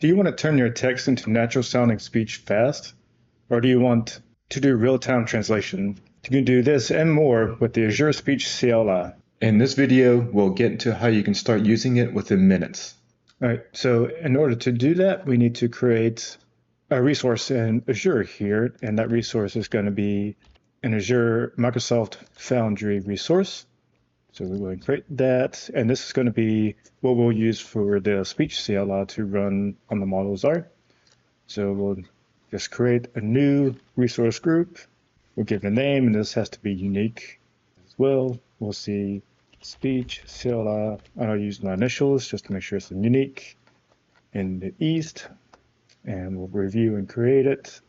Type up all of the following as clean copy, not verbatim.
Do you want to turn your text into natural sounding speech fast? Or do you want to do real-time translation? You can do this and more with the Azure Speech CLI. In this video, we'll get into how you can start using it within minutes. All right, so in order to do that, we need to create a resource in Azure here, and that resource is going to be an Azure Microsoft Foundry resource. So we're going to create that, and this is going to be what we'll use for the speech CLI to run on the models are. So we'll just create a new resource group. We'll give it a name, and this has to be unique as well. We'll see speech CLI. I'll use my initials just to make sure it's unique in the East, and we'll review and create it.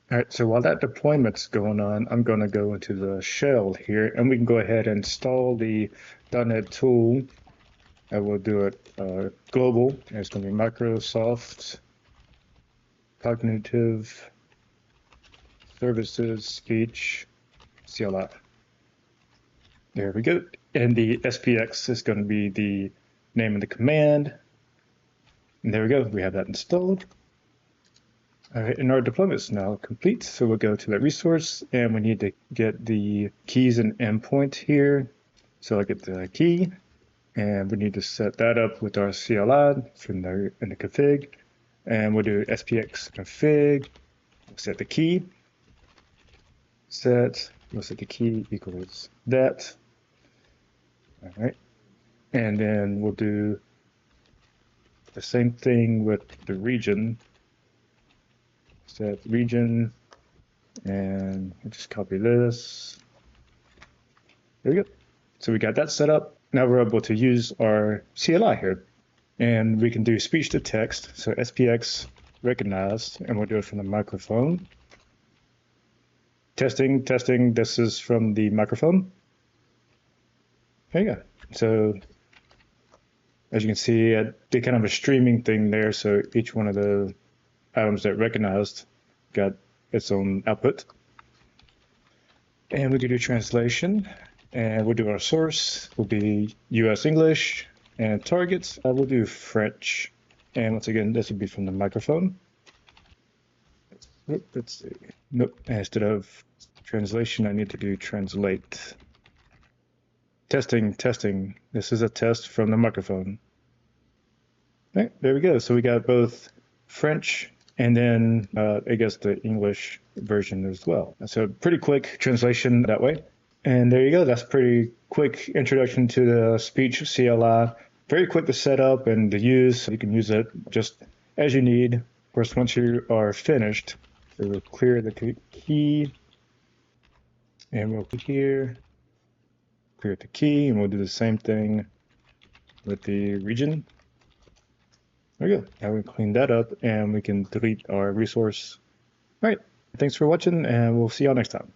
All right, so while that deployment's going on, I'm going to go into the shell here, and we can go ahead and install the .NET tool. I will do it global. It's going to be Microsoft Cognitive Services Speech CLI. There we go. And the SPX is going to be the name of the command. And there we go. We have that installed. All right, and our deployment is now complete. So we'll go to the resource, and we need to get the keys and endpoint here. So I'll get the key, and we need to set that up with our CLI from there in the config. And we'll do SPX config. We'll set the key. We'll set the key equals that. All right, and then we'll do the same thing with the region. Set region, and we'll just copy this. There we go. So we got that set up. Now we're able to use our CLI here, and we can do speech to text. So SPX recognize, and we'll do it from the microphone. Testing. This is from the microphone. There you go. So as you can see, I did kind of a streaming thing there. So each one of the items that recognized got its own output. And we can do translation, and we'll do our source will be US English, and targets we'll do French. And once again, this would be from the microphone. Let's see. Nope. Instead of translation, I need to do translate. Testing. This is a test from the microphone. All right, there we go. So we got both French and then I guess the English version as well. So pretty quick translation that way. And there you go. That's pretty quick introduction to the speech CLI. Very quick to set up and to use. You can use it just as you need. Of course, once you are finished, we will clear the key, and we'll put here, clear the key, and we'll do the same thing with the region. There we go. Now we clean that up, and we can delete our resource. All right. Thanks for watching, and we'll see y'all next time.